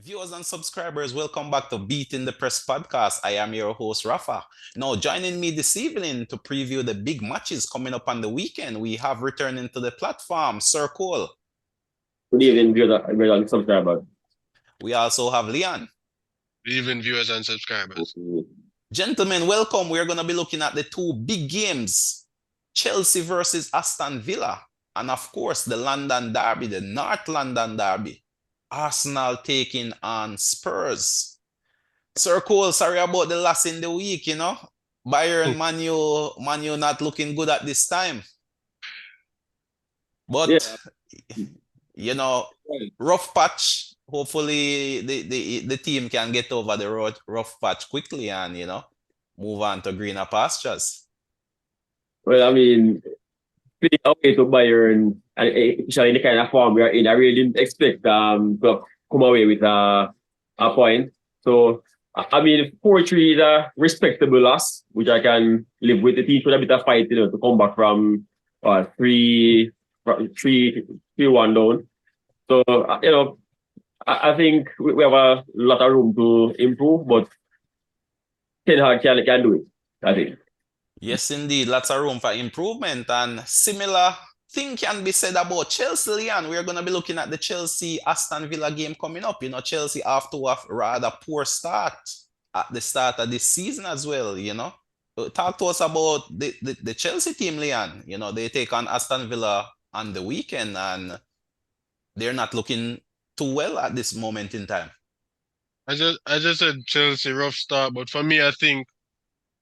Viewers and subscribers, welcome back to Beating the Press podcast. I am your host, Rafa. Now, joining me this evening to preview the big matches coming up on the weekend, we have returning to the platform, Sir Cole. Good evening, viewers and subscribers. We also have Leon. Good evening, viewers and subscribers. Gentlemen, welcome. We're going to be looking at the two big games, Chelsea versus Aston Villa, and of course, the London Derby, the North London Derby. Arsenal taking on Spurs. Sir Cole, sorry about the loss in the week, Bayern, Man U not looking good at this time. But, rough patch. Hopefully the team can get over the rough patch quickly and, move on to greener pastures. Well, I mean, playing away to Bayern, and especially in the kind of form we are in, I really didn't expect to come away with a point. So, I mean, 4-3 is a respectable loss, which I can live with. The team should have a bit of fight, to come back from 3-1 down. So, I think we have a lot of room to improve, but Ten Hag can do it, I think. Yes, indeed. Lots of room for improvement. And similar thing can be said about Chelsea, Leon. We're going to be looking at the Chelsea-Aston Villa game coming up. Chelsea have to have a rather poor start at the start of this season as well, Talk to us about the Chelsea team, Leon. They take on Aston Villa on the weekend and they're not looking too well at this moment in time. I just said Chelsea rough start, but for me, I think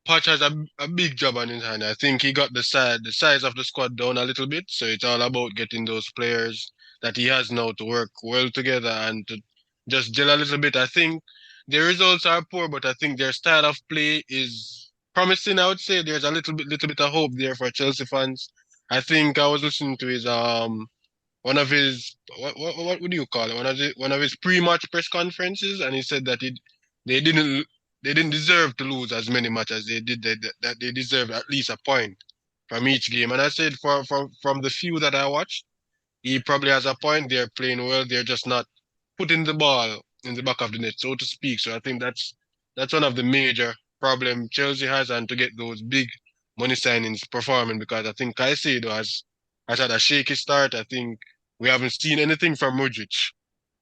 Poch has a big job on his hand. I think he got the size of the squad down a little bit, so it's all about getting those players that he has now to work well together and to just gel a little bit. I think the results are poor, but I think their style of play is promising. I would say there's a little bit of hope there for Chelsea fans. I think I was listening to his one of his what would you call it? One of his pre-match press conferences, and he said that they didn't they didn't deserve to lose as many matches as they did. That they deserve at least a point from each game. And I said from the few that I watched, he probably has a point. They're playing well. They're just not putting the ball in the back of the net, so to speak. So I think that's one of the major problem Chelsea has, and to get those big money signings performing, because I think Caicedo has had a shaky start. I think we haven't seen anything from Modric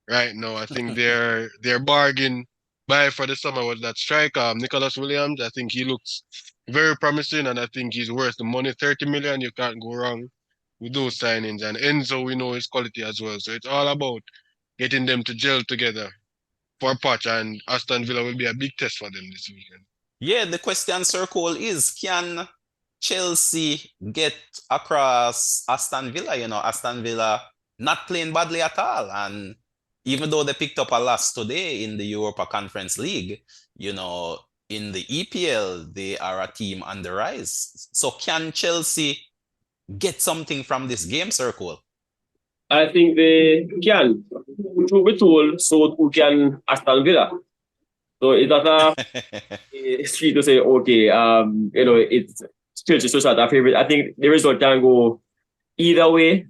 right now. I think their bargain buy for the summer was that striker, Nicholas Williams. I think he looks very promising, and I think he's worth the money, 30 million. You can't go wrong with those signings. And Enzo, we know his quality as well. So it's all about getting them to gel together for Poch, and Aston Villa will be a big test for them this weekend. Yeah, the question, Sir Cole, is can Chelsea get across Aston Villa? Aston Villa not playing badly at all. And even though they picked up a loss today in the Europa Conference League, in the EPL, they are a team on the rise. So can Chelsea get something from this game, Sir Cole? I think they can. Truth be told, so who can Aston Villa? So it's not it's free to say, okay, it's Chelsea so our favorite. I think the result can go either way.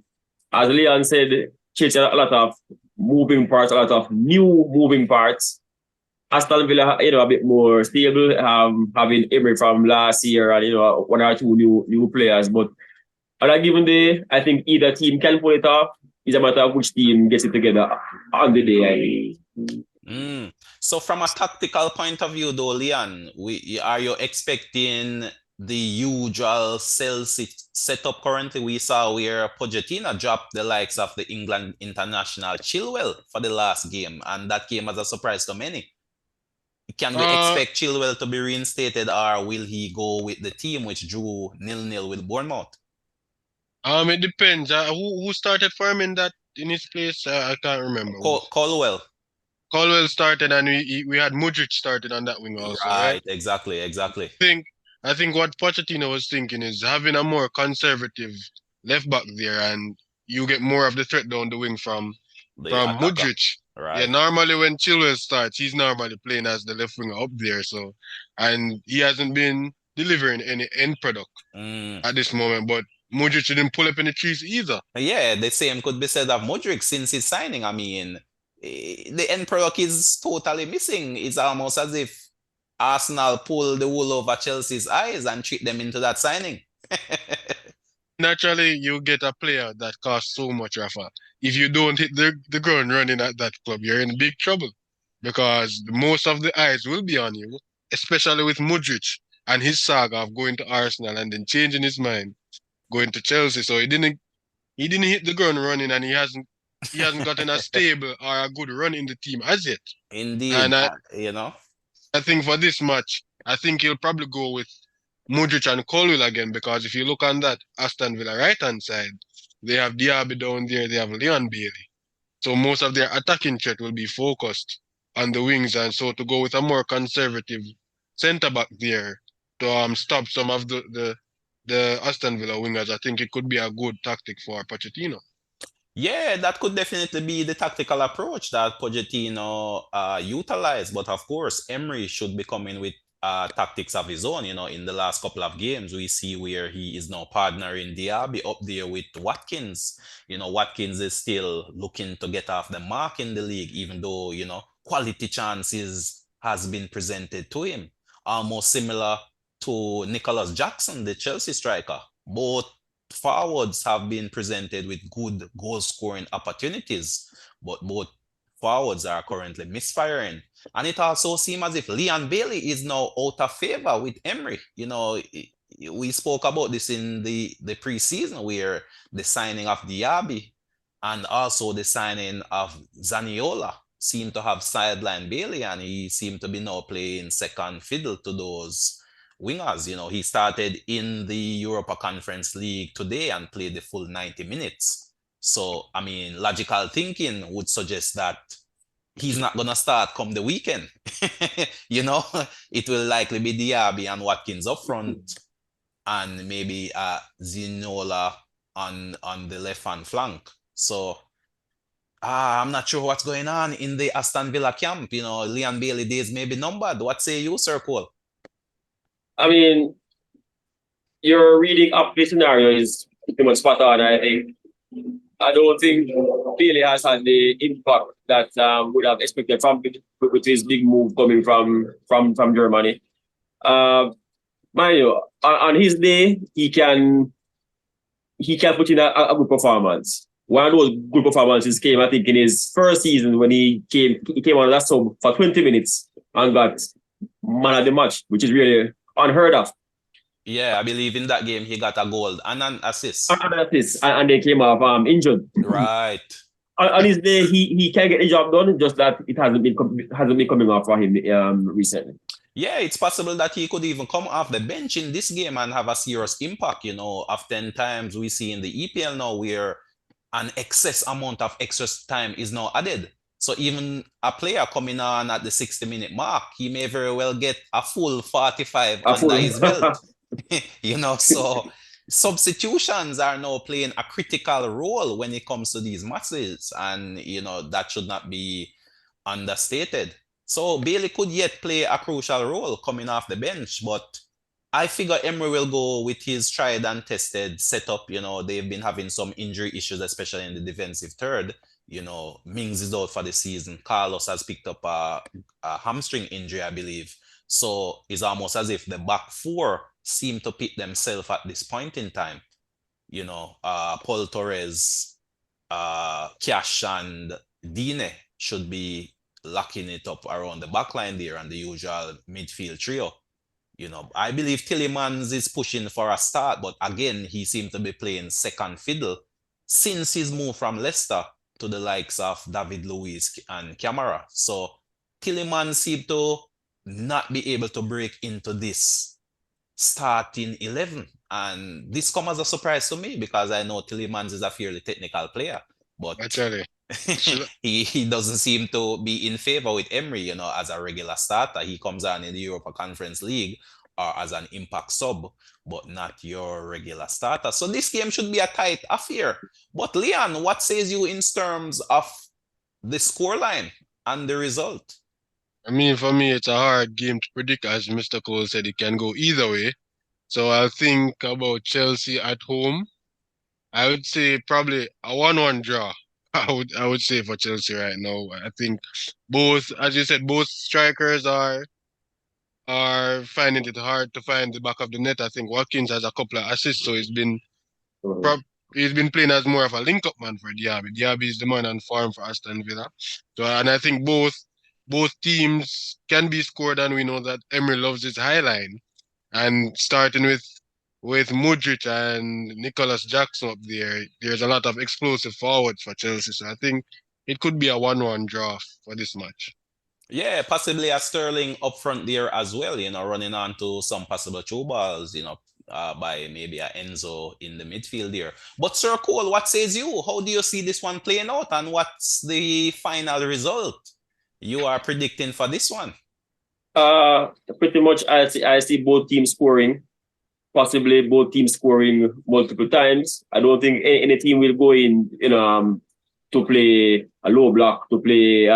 As Leon said, Chelsea had a lot of moving parts, a lot of new moving parts. Aston Villa, a bit more stable, having Emery from last year and, one or two new players. But on a given day, I think either team can pull it off. It's a matter of which team gets it together on the day. So from a tactical point of view, though, Leon, are you expecting the usual Chelsea setup currently? We saw where Pochettino dropped the likes of the England international Chilwell for the last game, and that came as a surprise to many. Can we expect Chilwell to be reinstated, or will he go with the team which drew 0-0 with Bournemouth? It depends. Who started for him in his place? I can't remember. Colwell. Colwell started, and we had Modric started on that wing also, right? Exactly. I think what Pochettino was thinking is having a more conservative left back there, and you get more of the threat down the wing from Modric. Right. Yeah, normally when Chilwell starts, he's normally playing as the left winger up there. So, and he hasn't been delivering any end product at this moment. But Modric didn't pull up any trees either. Yeah, the same could be said of Modric since his signing. I mean, the end product is totally missing. It's almost as if Arsenal pull the wool over Chelsea's eyes and trick them into that signing. Naturally, you get a player that costs so much, Rafa. If you don't hit the ground running at that club, you're in big trouble because most of the eyes will be on you, especially with Mudryk and his saga of going to Arsenal and then changing his mind, going to Chelsea. So he didn't hit the ground running, and he hasn't gotten a stable or a good run in the team as yet. Indeed, And I, you know. I think for this match, I think he'll probably go with Mudryk and Colwill again, because if you look on that Aston Villa right hand side, they have Diaby down there, they have Leon Bailey. So most of their attacking threat will be focused on the wings, and so to go with a more conservative centre back there to stop some of the Aston Villa wingers, I think it could be a good tactic for Pochettino. Yeah, that could definitely be the tactical approach that Pochettino utilized. But of course, Emery should be coming with tactics of his own. In the last couple of games, we see where he is now partnering Diaby up there with Watkins. Watkins is still looking to get off the mark in the league, even though, quality chances has been presented to him. Almost similar to Nicholas Jackson, the Chelsea striker. Both forwards have been presented with good goal scoring opportunities, but both forwards are currently misfiring. And it also seems as if Leon Bailey is now out of favor with Emery. We spoke about this in the preseason, where the signing of Diaby and also the signing of Zaniola seemed to have sidelined Bailey, and he seemed to be now playing second fiddle to those wingers. He started in the Europa Conference League today and played the full 90 minutes. So, I mean, logical thinking would suggest that he's not going to start come the weekend. you know, it will likely be Diaby and Watkins up front, and maybe Zinola on the left hand flank. So, I'm not sure what's going on in the Aston Villa camp. Leon Bailey days may be numbered. What say you, Sir Cole? I mean, your reading up the scenario is pretty much spot on, I think. I don't think Bailey has had the impact that would have expected from with his big move coming from Germany. Mind you, on his day, he can put in a good performance. One of those good performances came, I think, in his first season when he came on that sub for 20 minutes and got man of the match, which is really unheard of. Yeah, I believe in that game he got a goal and an assist. And they came off injured. Right. On his day, he can get the job done, just that it hasn't been coming off for him recently. Yeah, it's possible that he could even come off the bench in this game and have a serious impact. Oftentimes we see in the EPL now where an excess amount of extra time is now added. So even a player coming on at the 60-minute mark, he may very well get a full 45 under his belt. So substitutions are now playing a critical role when it comes to these matches, and that should not be understated. So Bailey could yet play a crucial role coming off the bench, but I figure Emery will go with his tried and tested setup. They've been having some injury issues, especially in the defensive third. Mings is out for the season. Carlos has picked up a hamstring injury, I believe. So it's almost as if the back four seem to pick themselves at this point in time. Paul Torres, Cash, and Dine should be locking it up around the back line there and the usual midfield trio. I believe Tielemans is pushing for a start, but again, he seemed to be playing second fiddle since his move from Leicester to the likes of David Luiz and Camara. So Tielemans seemed to not be able to break into this starting 11. And this comes as a surprise to me because I know Tielemans is a fairly technical player, but Actually, he doesn't seem to be in favor with Emery, as a regular starter. He comes on in the Europa Conference League or as an impact sub, but not your regular starter. So this game should be a tight affair. But Leon, what says you in terms of the scoreline and the result? I mean, for me, it's a hard game to predict. As Mr. Cole said, it can go either way. So I'll think about Chelsea at home. I would say probably a 1-1 draw. I would say for Chelsea right now. I think both, as you said, both strikers are finding it hard to find the back of the net. I think Watkins has a couple of assists, so prop he's been playing as more of a link-up man for Diaby. Diaby is the man on form for Aston Villa. So, and I think both teams can be scored, and we know that Emery loves his high line. And starting with Mudryk and Nicholas Jackson up there, there's a lot of explosive forwards for Chelsea. So I think it could be a 1-1 draw for this match. Yeah, possibly a Sterling up front there as well, running on to some possible through balls, by maybe a Enzo in the midfield there. But Sir Cole, what says you? How do you see this one playing out, and what's the final result you are predicting for this one? Pretty much I see both teams scoring, possibly both teams scoring multiple times. I don't think any team will go in, to play a low block, to play,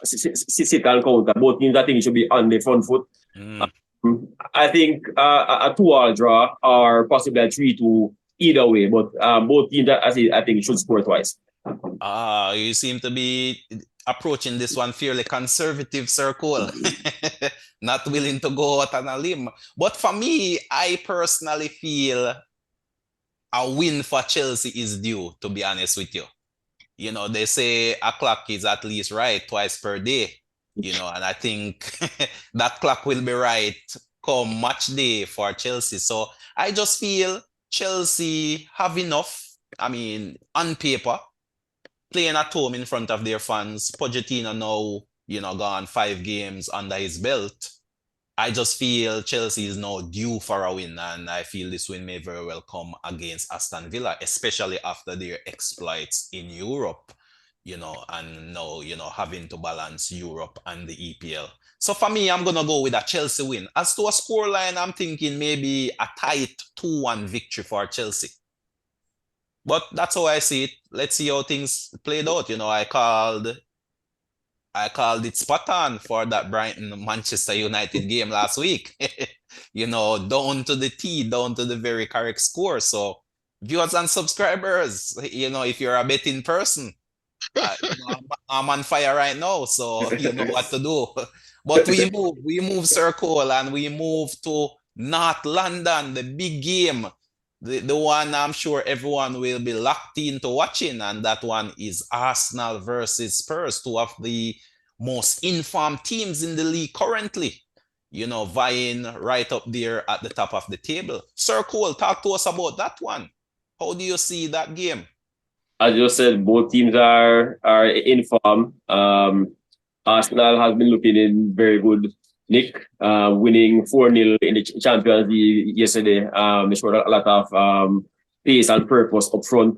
sit and counter. Both teams, I think, should be on the front foot. Mm. I think a 2-2 draw or possibly a 3-2 either way, but both teams, I think, should score twice. You seem to be approaching this one fairly conservative, Sir Cole. Not willing to go out on a limb. But for me, I personally feel a win for Chelsea is due, to be honest with you. They say a clock is at least right twice per day, and I think that clock will be right come match day for Chelsea. So I just feel Chelsea have enough. I mean, on paper, playing at home in front of their fans. Pochettino now, gone 5 games under his belt. I just feel Chelsea is now due for a win, and I feel this win may very well come against Aston Villa, especially after their exploits in Europe, and now, having to balance Europe and the EPL. So for me, I'm going to go with a Chelsea win. As to a scoreline, I'm thinking maybe a tight 2-1 victory for Chelsea. But that's how I see it. Let's see how things played out. I called it spot on for that Brighton Manchester United game last week. Down to the T, down to the very correct score. So viewers and subscribers, if you're a betting person, I'm on fire right now, so you know what to do. But we move circle, and we move to North London, the big game. The one I'm sure everyone will be locked into watching, and that one is Arsenal versus Spurs, two of the most informed teams in the league currently, vying right up there at the top of the table. Sir Cole, talk to us about that one. How do you see that game? As you said, both teams are in form. Arsenal has been looking in very good nick, winning 4-0 in the Champions League yesterday. They showed a lot of pace and purpose up front.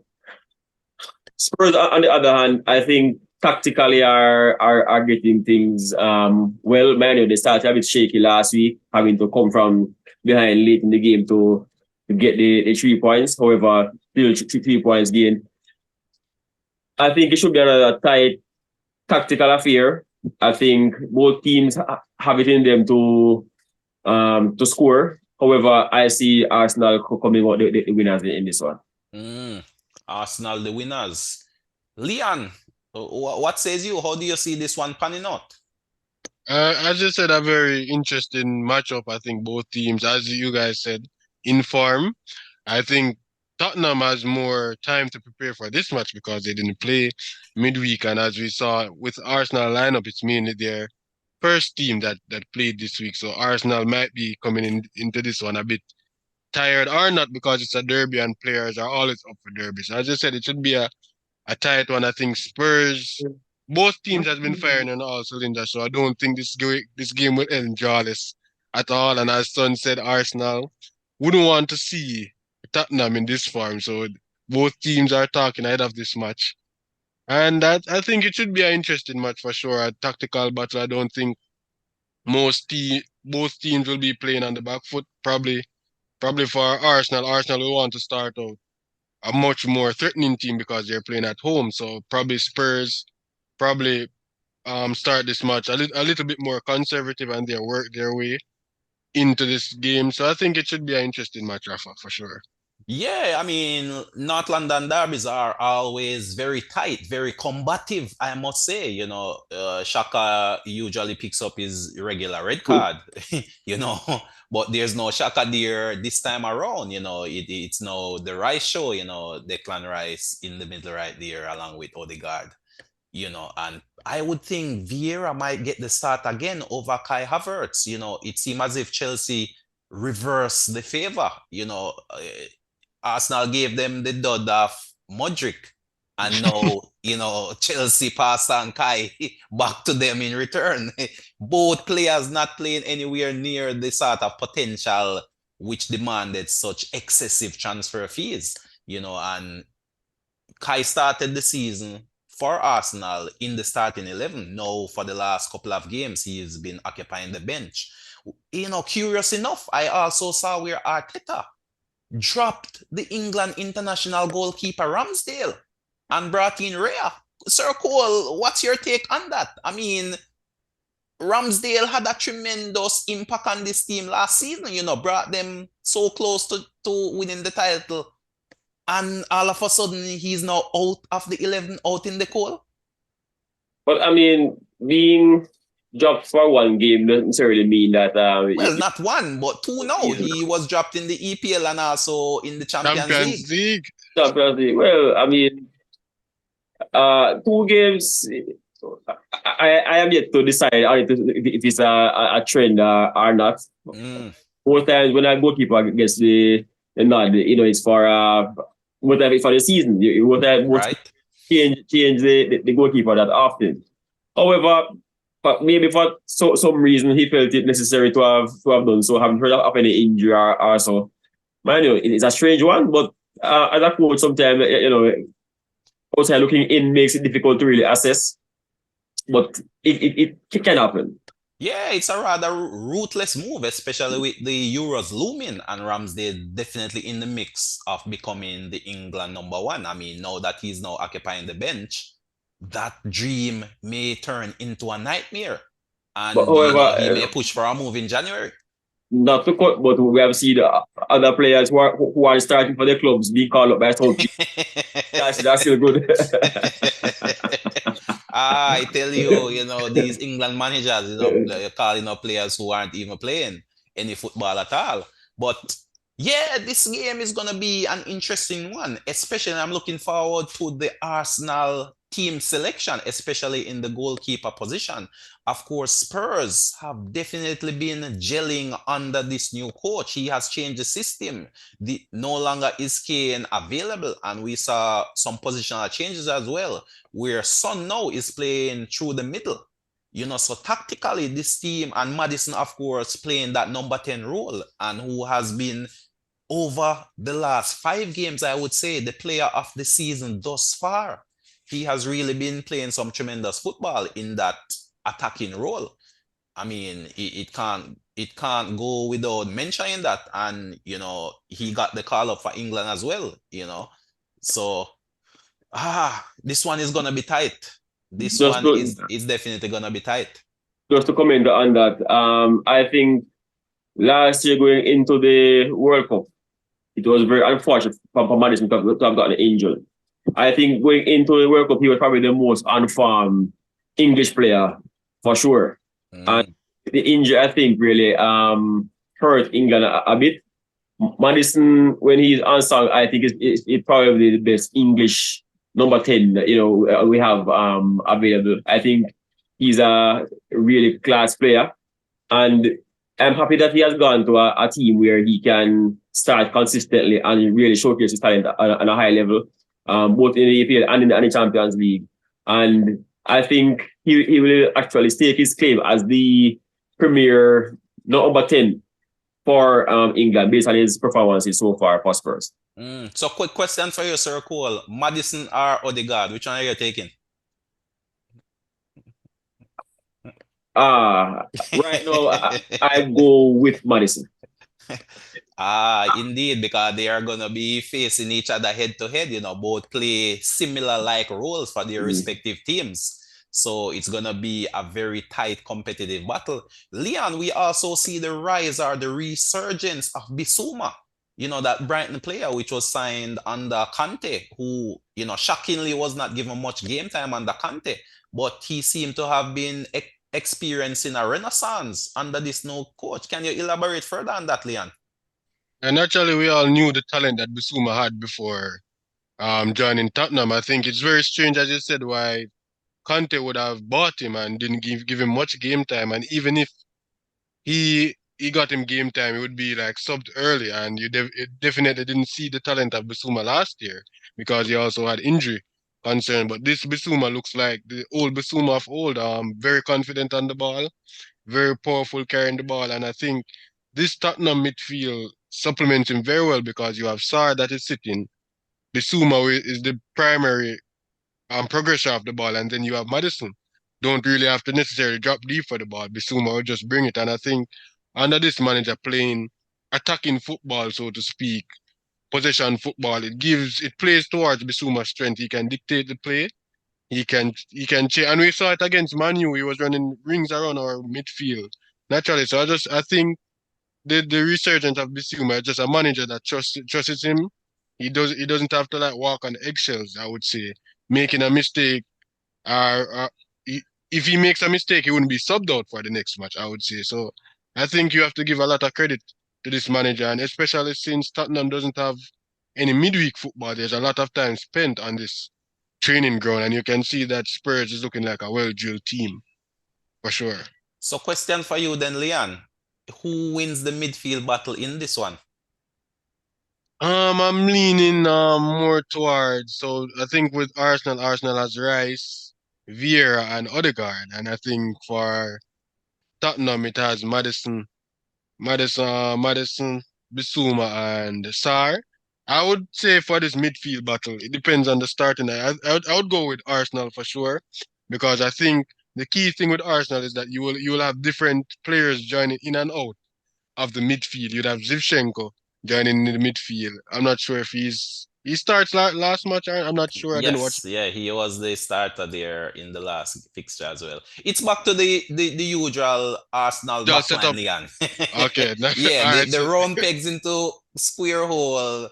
Spurs, on the other hand, I think tactically are getting things well. Man, they started a bit shaky last week, having to come from behind late in the game to get the 3 points. However, still 3 points gained. I think it should be another tight tactical affair. I think both teams have it in them to score. However, I see Arsenal coming out the winners in this one. Arsenal the winners. Leon, what says you? How do you see this one panning out? As you said, a very interesting matchup. I think both teams, as you guys said, in form. I think Tottenham has more time to prepare for this match because they didn't play midweek. And as we saw with Arsenal lineup, it's mainly their first team that played this week. So Arsenal might be coming into this one a bit tired or not, because it's a derby and players are always up for derby. So as I said, it should be a tight one. I think Spurs, both teams has been firing on all cylinders. So I don't think this game will end drawness at all. And as Son said, Arsenal wouldn't want to see Tottenham in this form. So both teams are talking ahead of this match. And I think it should be an interesting match for sure. A tactical battle. I don't think both teams will be playing on the back foot. Probably for Arsenal. Arsenal will want to start out a much more threatening team because they're playing at home. So probably Spurs start this match a little bit more conservative and they work their way into this game. So I think it should be an interesting match, Rafa, for sure. Yeah, I mean, North London derbies are always very tight, very combative, I must say. Shaka usually picks up his regular red card, you know, but there's no Shaka there this time around. It's no the Rice show, Declan Rice in the middle right there along with Odegaard, and I would think Vieira might get the start again over Kai Havertz. It seems as if Chelsea reverse the favor. Arsenal gave them the dud of Modric. And now, Chelsea passed on Kai back to them in return. Both players not playing anywhere near the sort of potential which demanded such excessive transfer fees. And Kai started the season for Arsenal in the starting 11. Now, for the last couple of games, he's been occupying the bench. Curious enough, I also saw where Arteta dropped the England international goalkeeper Ramsdale and brought in Rhea. Sir Cole, what's your take on that? I mean, Ramsdale had a tremendous impact on this team last season, brought them so close to winning the title. And all of a sudden, he's now out of the 11, out in the cold. But I mean, being dropped for one game doesn't necessarily mean that. Well, not one, but two now. He was dropped in the EPL and also in the Champions Champions League. League. Champions League. Well, I mean, two games. I am yet to decide if it's a trend or not. Both times when I goalkeeper gets the nod, it's for both times for the season. Both times Right. change the goalkeeper that often. However, but maybe for some reason he felt it necessary to have done so. Haven't heard of any injury or so. Man, it's a strange one, but as a coach, sometimes outside looking in makes it difficult to really assess. But it can happen. Yeah, it's a rather ruthless move, especially with the Euros looming and Ramsdale definitely in the mix of becoming the England number one. I mean, now that he's now occupying the bench, that dream may turn into a nightmare. And, But however, he may push for a move in January. Not to cut, but we have seen other players who are starting for the clubs being called up by South. That's still good. I tell you, these England managers, they're calling up players who aren't even playing any football at all. But yeah, this game is going to be an interesting one, especially I'm looking forward to the Arsenal team selection, especially in the goalkeeper position. Of course, Spurs have definitely been gelling under this new coach. He has changed the system. No longer is Kane available, and we saw some positional changes as well, where Son now is playing through the middle. So tactically, this team and Madison, of course, playing that number 10 role, and who has been over the last 5 games, I would say, the player of the season thus far. He has really been playing some tremendous football in that attacking role. I mean, it can't go without mentioning that. And he got the call up for England as well. So this one is gonna be tight. This Just one is definitely gonna be tight. Just to comment on that, I think last year going into the World Cup, it was very unfortunate for Madison to have gotten injured. I think going into the World Cup, he was probably the most unformed English player for sure. And the injury, I think, really hurt England a bit. Madison, when he's unsung, I think it's probably the best English number 10 that we have available. I think he's a really class player, and I'm happy that he has gone to a team where he can start consistently and really showcase his talent on a high level, both in the EPL and in the Champions League. And I think he will actually stake his claim as the premier number 10 for England based on his performances so far for Spurs. So quick question for you, Sir Cole. Madison or Odegaard, which one are you taking? Right now, I go with Madison. Indeed, because they are going to be facing each other head to head, both play similar like roles for their respective teams. So it's going to be a very tight competitive battle. Leon, we also see the rise or the resurgence of Bissouma. that Brighton player which was signed under Conte, who, shockingly was not given much game time under Conte, but he seemed to have been experiencing a renaissance under this new coach. Can you elaborate further on that, Leon? And actually, we all knew the talent that Bissouma had before joining Tottenham. I think it's very strange, as you said, why Conte would have bought him and didn't give him much game time. And even if he got him game time, it would be like subbed early, and it definitely didn't see the talent of Bissouma last year because he also had injury concern. But this Bissouma looks like the old Bissouma of old. Very confident on the ball, very powerful carrying the ball, and I think this Tottenham midfield supplements him very well because you have Sarr that is sitting. Bissouma is the primary progressor of the ball, and then you have Madison. Don't really have to necessarily drop deep for the ball. Bissouma will just bring it, and I think under this manager playing attacking football, so to speak, possession football, it plays towards Bissouma's strength. He can dictate the play. He can change, and we saw it against Manu. He was running rings around our midfield naturally. So I think the resurgence of Bissouma is just a manager that trusts him. He doesn't have to like walk on eggshells, I would say. Making a mistake, uh, he, if he makes a mistake, he wouldn't be subbed out for the next match, I would say. So I think you have to give a lot of credit to this manager, and especially since Tottenham doesn't have any midweek football, there's a lot of time spent on this training ground, and you can see that Spurs is looking like a well-drilled team for sure. So question for you then, Leon. Who wins the midfield battle in this one? I'm leaning more towards, so I think with Arsenal has Rice, Vieira, and Odegaard, and I think for Tottenham it has Madison, Bissouma, and Sarr. I would say for this midfield battle, it depends on the starting. I would go with Arsenal for sure, because I think the key thing with Arsenal is that you will have different players joining in and out of the midfield. You'd have Zivchenko joining in the midfield. I'm not sure if he starts last match. I'm not sure. I didn't watch. Yes, yeah, he was the starter there in the last fixture as well. It's back to the usual Arsenal Just set backline, up. Leon. Okay. Yeah, All right. the So round pegs into square hole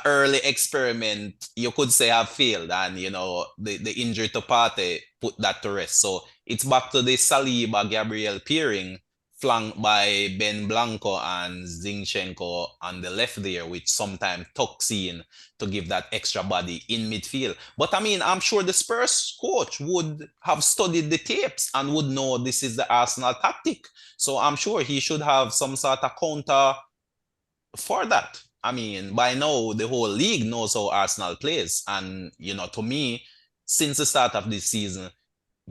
early experiment, you could say, have failed, and the injury to Partey put that to rest. So it's back to the Saliba Gabriel pairing, flanked by Ben Blanco and Zinchenko on the left there, which sometimes tucks in to give that extra body in midfield. But I mean, I'm sure the Spurs coach would have studied the tapes and would know this is the Arsenal tactic. So I'm sure he should have some sort of counter for that. I mean, by now the whole league knows how Arsenal plays, and to me, since the start of this season,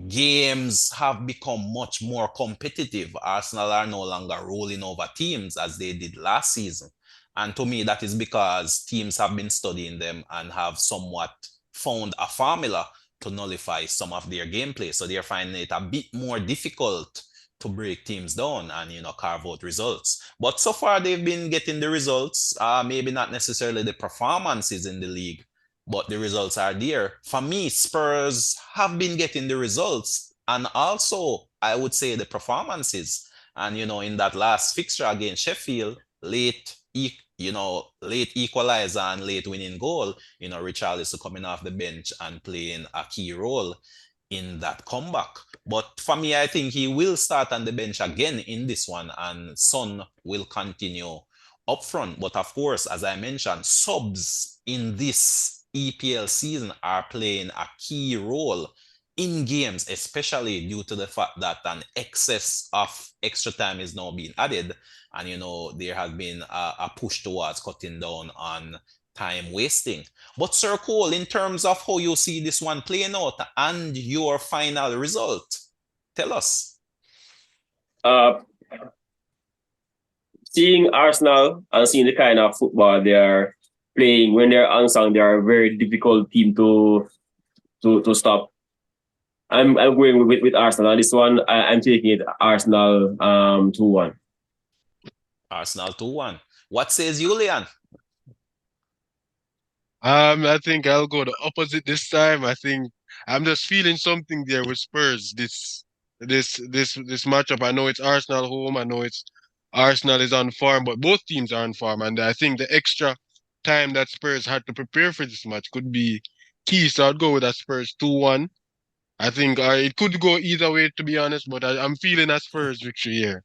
games have become much more competitive. Arsenal are no longer rolling over teams as they did last season, and to me, that is because teams have been studying them and have somewhat found a formula to nullify some of their gameplay. So they're finding it a bit more difficult to break teams down and carve out results. But so far they've been getting the results. Maybe not necessarily the performances in the league, but the results are there. For me, Spurs have been getting the results, and also I would say the performances. And in that last fixture against Sheffield, late equalizer and late winning goal, Richarlison coming off the bench and playing a key role in that comeback. But for me, I think he will start on the bench again in this one, and Son will continue up front. But of course, as I mentioned, subs in this EPL season are playing a key role in games, especially due to the fact that an excess of extra time is now being added. And, there has been a push towards cutting down on time wasting. But Sir Cole, in terms of how you see this one playing out and your final result, tell us. Seeing Arsenal and seeing the kind of football they are playing when they're unsung, they are a very difficult team to stop. I'm going with Arsenal. This one, I'm taking it Arsenal 2-1. Arsenal 2-1. What says Julian? I think I'll go the opposite this time. I think I'm just feeling something there with Spurs. This matchup. I know it's Arsenal home. I know it's Arsenal is on form, but both teams are on form. And I think the extra time that Spurs had to prepare for this match could be key. So I'd go with a Spurs 2-1. I think it could go either way, to be honest, but I'm feeling a Spurs victory here.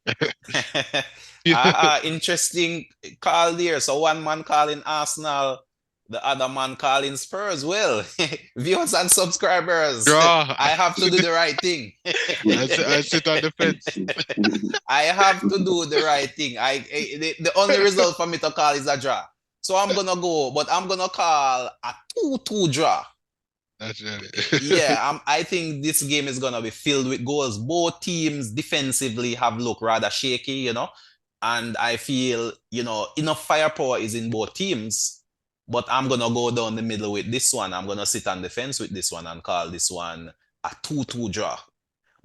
Interesting call there. So one man calling Arsenal, the other man calling Spurs. Well, viewers and subscribers, Draw. I have to do the right thing. I sit on the fence. I have to do the right thing. The only result for me to call is a draw. So I'm gonna go, but I'm gonna call a 2-2 draw. That's it. Yeah, I think this game is gonna be filled with goals. Both teams defensively have looked rather shaky, and I feel, enough firepower is in both teams. But I'm gonna go down the middle with this one. I'm gonna sit on the fence with this one and call this one a 2-2 draw.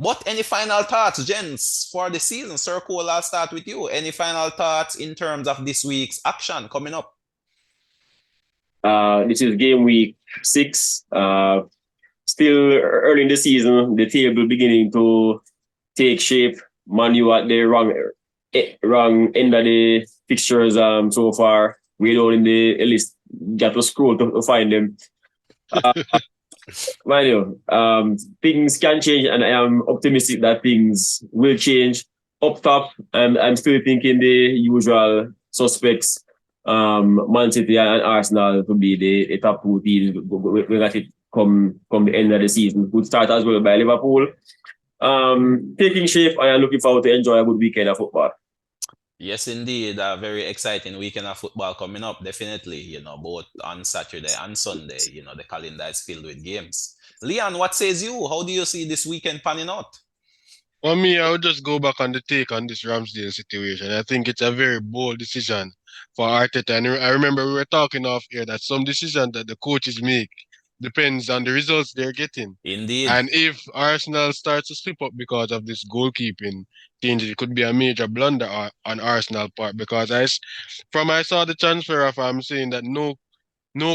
But any final thoughts, gents, for the season? Sir Cole, I'll start with you. Any final thoughts in terms of this week's action coming up? This is game week 6. Still early in the season, the table beginning to take shape. Man U at the wrong end of the fixtures so far. We don't in the list. Got to scroll to find them. Mind you, things can change, and I am optimistic that things will change. Up top, I'm still thinking the usual suspects, Man City and Arsenal to be the top 2 teams. We got it come the end of the season. Good start as well by Liverpool. Taking shape, I am looking forward to enjoy a good weekend of football. Yes, indeed. A very exciting weekend of football coming up, definitely. Both on Saturday and Sunday. The calendar is filled with games. Leon, what says you? How do you see this weekend panning out? For me, I would just go back on the take on this Ramsdale situation. I think it's a very bold decision for Arteta. And I remember we were talking off here that some decision that the coaches make depends on the results they're getting. Indeed. And if Arsenal starts to slip up because of this goalkeeping changes, it could be a major blunder on Arsenal part. Because I saw the transfer of, I'm saying that no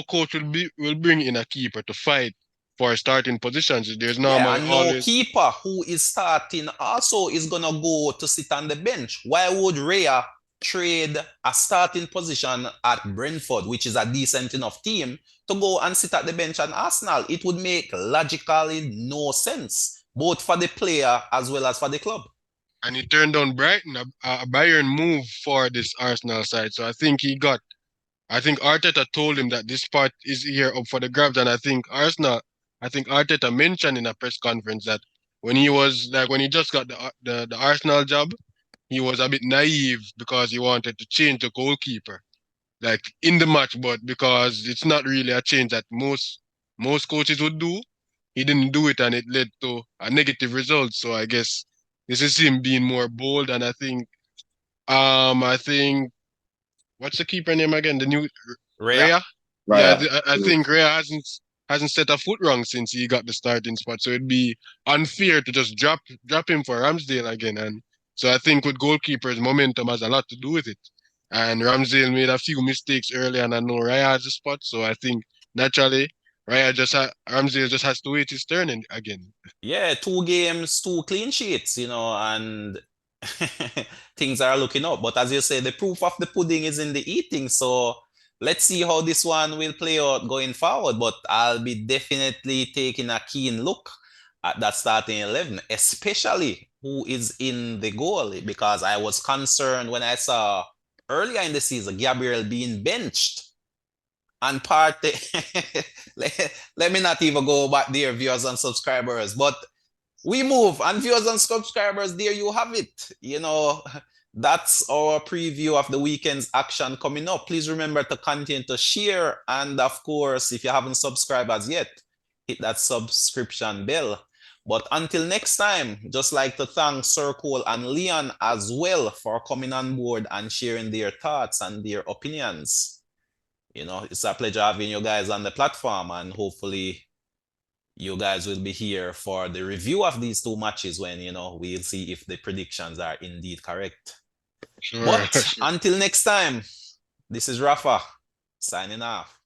coach will bring in a keeper to fight for starting positions. There's Yeah, normally and no always keeper who is starting also is gonna go to sit on the bench. Why would Raya trade a starting position at Brentford, which is a decent enough team, to go and sit at the bench at Arsenal? It would make logically no sense, both for the player as well as for the club. and he turned down Brighton, a Bayern move for this Arsenal side. So I think Arteta told him that this spot is here up for the grabs, and I think Arteta mentioned in a press conference that when he just got the Arsenal job, he was a bit naive because he wanted to change the goalkeeper, like in the match, but because it's not really a change that most coaches would do, he didn't do it, and it led to a negative result. So I guess this is him being more bold, and I think what's the keeper name again? The new Raya? Raya? Yeah, I think Raya hasn't set a foot wrong since he got the starting spot. So it'd be unfair to just drop him for Ramsdale again. And so I think with goalkeepers, momentum has a lot to do with it. And Ramsdale made a few mistakes early, and I know Raya has a spot. So I think naturally Ramsdale just has to wait his turn again. Yeah, 2 games, 2 clean sheets, and things are looking up. But as you say, the proof of the pudding is in the eating. So let's see how this one will play out going forward. But I'll be definitely taking a keen look at that starting 11, especially who is in the goal, because I was concerned when I saw earlier in the season Gabriel being benched. And Partey, let me not even go back there, viewers and subscribers. But we move, and viewers and subscribers, there you have it. That's our preview of the weekend's action coming up. Please remember to continue to share, and of course, if you haven't subscribed as yet, hit that subscription bell. But until next time, just like to thank Sir Cole and Leon as well for coming on board and sharing their thoughts and their opinions. It's a pleasure having you guys on the platform, and hopefully you guys will be here for the review of these 2 matches when, we'll see if the predictions are indeed correct. Sure. But until next time, this is Rafa signing off.